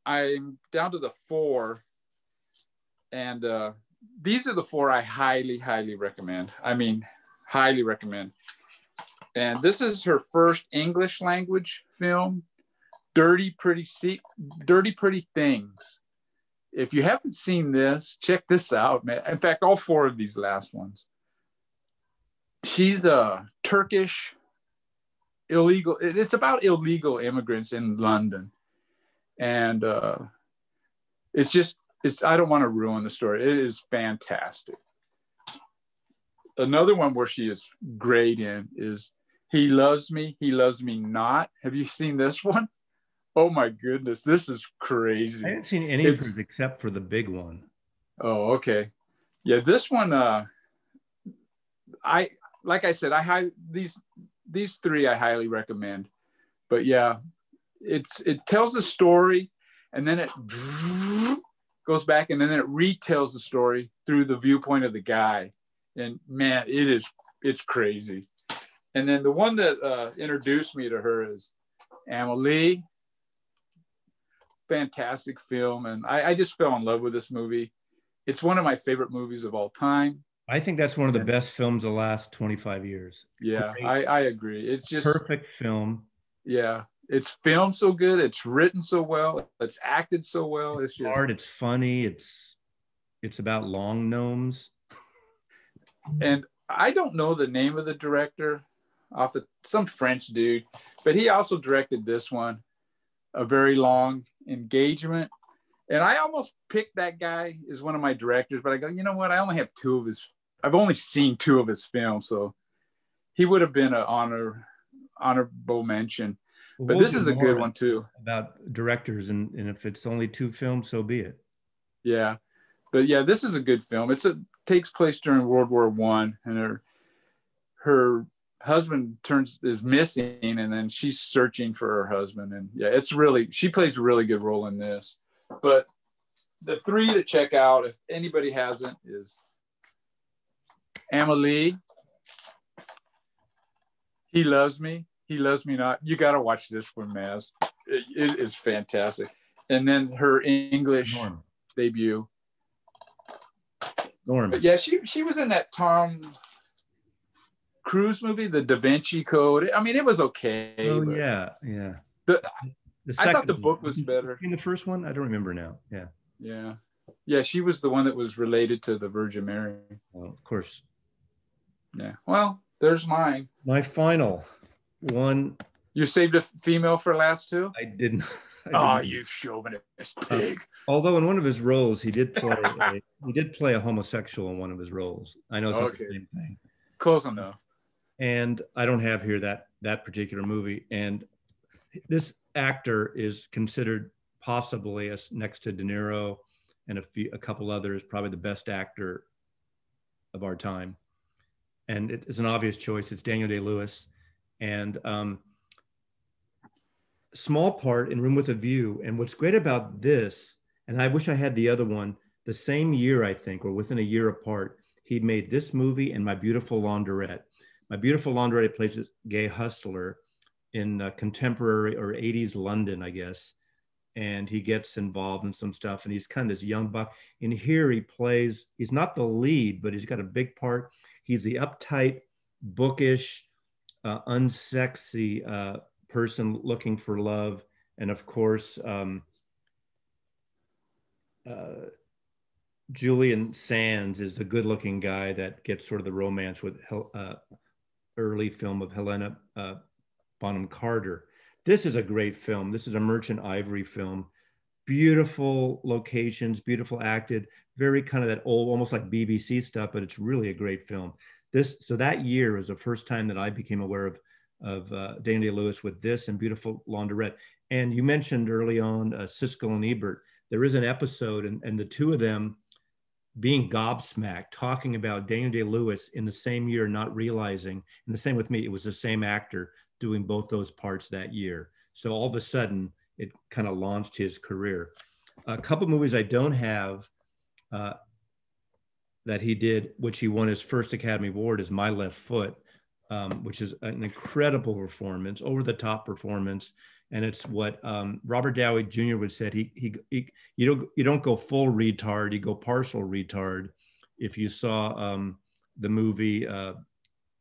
I'm down to the 4, and these are the 4 I highly, highly recommend. I mean, highly recommend. And this is her first English language film, Dirty Pretty Things. If you haven't seen this, check this out, man. In fact, all 4 of these last ones. She's a Turkish illegal. It's about illegal immigrants in London. And I don't want to ruin the story. It is fantastic. Another one where she is great in is He Loves Me, He Loves Me Not. Have you seen this one? Oh my goodness, this is crazy. I haven't seen any of hers except for the big one. Oh, okay. Yeah, this one, like I said, these 3 I highly recommend. But yeah, it tells a story, and then it goes back, and then it retells the story through the viewpoint of the guy. And man, it's crazy. And then the one that introduced me to her is Amelie. Fantastic film. And I just fell in love with this movie. It's one of my favorite movies of all time. I think that's one of the best films of the last 25 years. Yeah, I agree. It's just perfect film. Yeah. It's filmed so good. It's written so well. It's acted so well. It's just hard. It's funny. It's about long gnomes. And I don't know the name of the director, some French dude, but he also directed this one, A Very Long Engagement. And I almost picked that guy as one of my directors, but I go, you know what? I've only seen 2 of his films, so he would have been an honorable mention. But this is a good one too. About directors, and if it's only 2 films, so be it. Yeah, but yeah, this is a good film. Takes place during World War I, and her husband is missing, and then she's searching for her husband. And yeah, she plays a really good role in this. But the 3 to check out, if anybody hasn't, is Amelie, He Loves Me, He Loves Me Not. You got to watch this one, Maz. It is fantastic. And then her English debut. Norm. But yeah, she was in that Tom Cruise movie, The Da Vinci Code. I mean, it was okay. Oh yeah. I thought the book was better. In the first one, I don't remember now. Yeah. She was the one that was related to the Virgin Mary. Well, of course. Yeah. Well, there's mine. My final one. You saved a female for last 2? I didn't. You chauvinist pig. Although in one of his roles, he did play a homosexual in one of his roles. I know it's not the same thing. Close enough. And I don't have here that particular movie. And this actor is considered possibly, as next to De Niro and a couple others, probably the best actor of our time. And it's an obvious choice. It's Daniel Day-Lewis. And small part in Room with a View. And what's great about this, and I wish I had the other one, the same year, I think, or within a year apart, he made this movie and My Beautiful Laundrette. My Beautiful Laundrette plays a gay hustler in contemporary or 80s London, I guess. And he gets involved in some stuff, and he's kind of this young buck. In here, he's not the lead, but he's got a big part. He's the uptight, bookish, unsexy person looking for love. And of course, Julian Sands is the good-looking guy that gets sort of the romance with early film of Helena Bonham Carter. This is a great film. This is a Merchant Ivory film. Beautiful locations, beautiful acted, very kind of that old, almost like BBC stuff, but it's really a great film. So that year was the first time that I became aware of of Daniel Day-Lewis with this and Beautiful Laundrette. And you mentioned early on Siskel and Ebert. There is an episode, and the two of them being gobsmacked, talking about Daniel Day-Lewis in the same year, not realizing, and the same with me, it was the same actor doing both those parts that year. So all of a sudden, it kind of launched his career. A couple movies I don't have that he did, which he won his first Academy Award, is My Left Foot, which is an incredible performance, over-the-top performance. And it's what Robert Downey Jr. would said. You don't go full retard, you go partial retard. If you saw the movie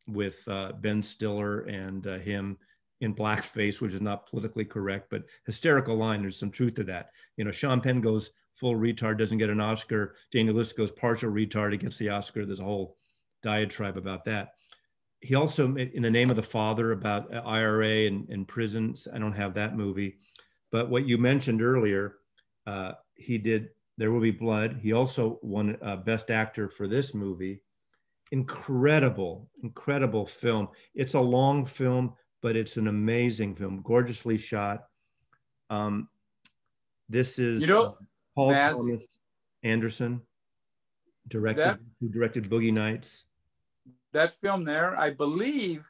with Ben Stiller and him in blackface, which is not politically correct, but hysterical line. There's some truth to that. You know, Sean Penn goes full retard, doesn't get an Oscar. Daniel Lewis goes partial retard, he gets the Oscar. There's a whole diatribe about that. He also made In the Name of the Father about IRA and prisons. I don't have that movie. But what you mentioned earlier, he did There Will Be Blood. He also won Best Actor for this movie. Incredible, incredible film. It's a long film, but it's an amazing film, gorgeously shot. This is Paul Thomas Anderson, who directed Boogie Nights. That film there, I believe,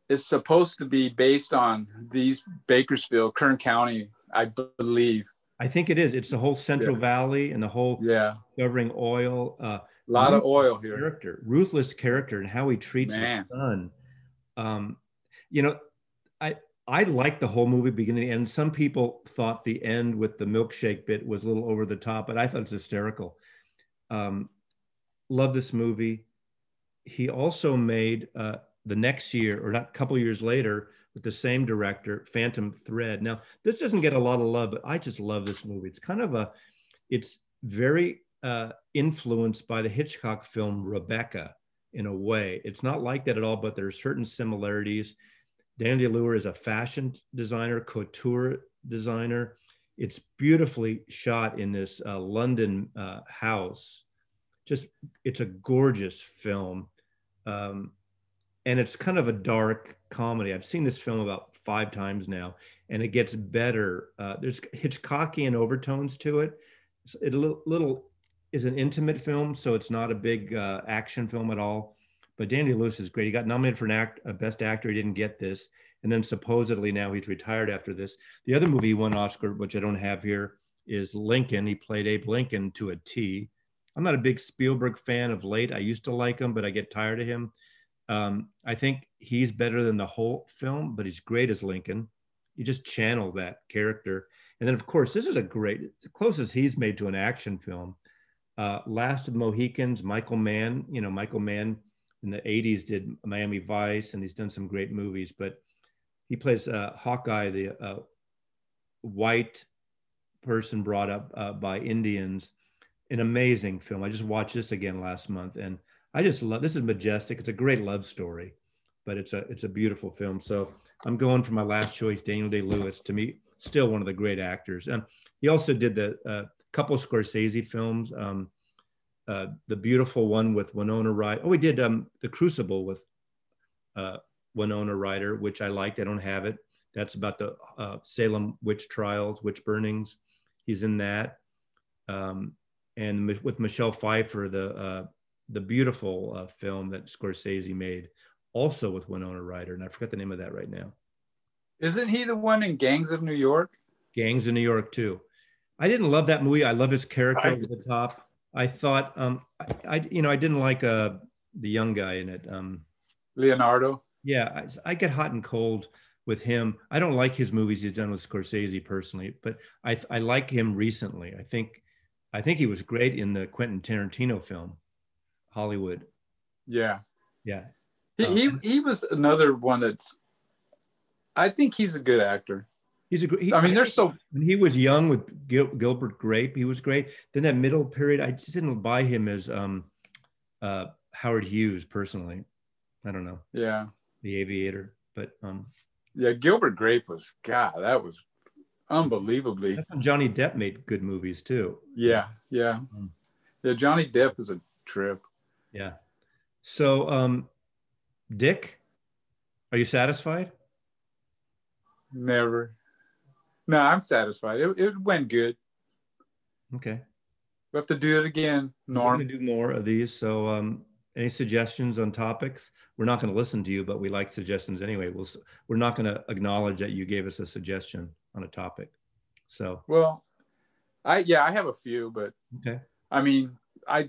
is supposed to be based on these Bakersfield, Kern County, I believe. I think it is. It's the whole Central Valley and the whole discovering oil. A lot of oil here. Ruthless character, and how he treats his son. You know, I liked the whole movie beginning to end. Some people thought the end with the milkshake bit was a little over the top, but I thought it's hysterical. Love this movie. He also made the next year, or not, a couple years later, with the same director, Phantom Thread. Now, this doesn't get a lot of love, but I just love this movie. It's kind of it's very influenced by the Hitchcock film Rebecca in a way. It's not like that at all, but there are certain similarities. Daniel Day-Lewis is a fashion designer, couture designer. It's beautifully shot in this London house. It's a gorgeous film. And it's kind of a dark comedy. I've seen this film about 5 times now, and it gets better. There's Hitchcockian overtones to it. It is an intimate film, so it's not a big action film at all. But Daniel Day-Lewis is great. He got nominated for a Best Actor. He didn't get this. And then supposedly now he's retired after this. The other movie he won Oscar, which I don't have here, is Lincoln. He played Abe Lincoln to a T. I'm not a big Spielberg fan of late. I used to like him, but I get tired of him. I think he's better than the whole film, but he's great as Lincoln. He just channels that character. And then, of course, this is the closest he's made to an action film. Last of the Mohicans, Michael Mann. You know, Michael Mann in the 80s did Miami Vice, and he's done some great movies. But he plays Hawkeye, the white person brought up by Indians. An amazing film. I just watched this again last month, and I just love, this is majestic. It's a great love story, but it's a beautiful film. So I'm going for my last choice, Daniel Day-Lewis. To me, still one of the great actors. He also did the couple of Scorsese films, the beautiful one with Winona Ryder. Oh, he did The Crucible with Winona Ryder, which I liked. I don't have it. That's about the Salem witch trials, witch burnings. He's in that. And with Michelle Pfeiffer, the beautiful film that Scorsese made, also with Winona Ryder, and I forgot the name of that right now. Isn't he the one in Gangs of New York? Gangs of New York too. I didn't love that movie. I love his character over the top. I thought, I didn't like the young guy in it. Leonardo. Yeah, I get hot and cold with him. I don't like his movies he's done with Scorsese personally, but I like him recently. I think he was great in the Quentin Tarantino film, Hollywood. Yeah. Yeah. He was another one I think he's a good actor. When he was young with Gilbert Grape, he was great. Then that middle period, I just didn't buy him as Howard Hughes personally. I don't know. Yeah. The Aviator, but yeah, Gilbert Grape that was unbelievably. That's when Johnny Depp made good movies too. Yeah. Yeah, Johnny Depp is a trip. Yeah. So Dick, are you satisfied? Never. No, I'm satisfied. It went good. Okay. We have to do it again, We're Norm. going to do more of these. So, any suggestions on topics? We're not going to listen to you, but we like suggestions anyway. We're not going to acknowledge that you gave us a suggestion on a topic. So, well, I have a few, but okay. I mean,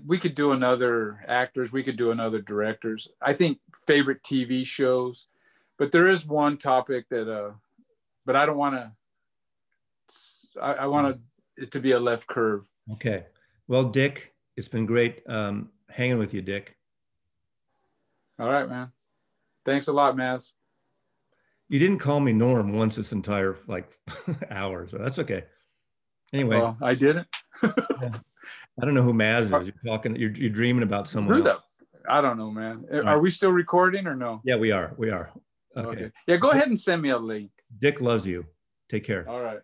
we could do another actors. We could do another directors. I think favorite TV shows, but there is one topic that, but I don't want to. I want it to be a left curve. Okay. Well, Dick, it's been great hanging with you, Dick. All right, man. Thanks a lot, Maz. You didn't call me Norm once this entire hour, so that's okay. Anyway, well, I didn't. I don't know who Maz is. You're talking. You're dreaming about someone else. I don't know, man. Right. Are we still recording or no? Yeah, we are. We are. Okay. Yeah, go ahead and send me a link. Dick loves you. Take care. All right.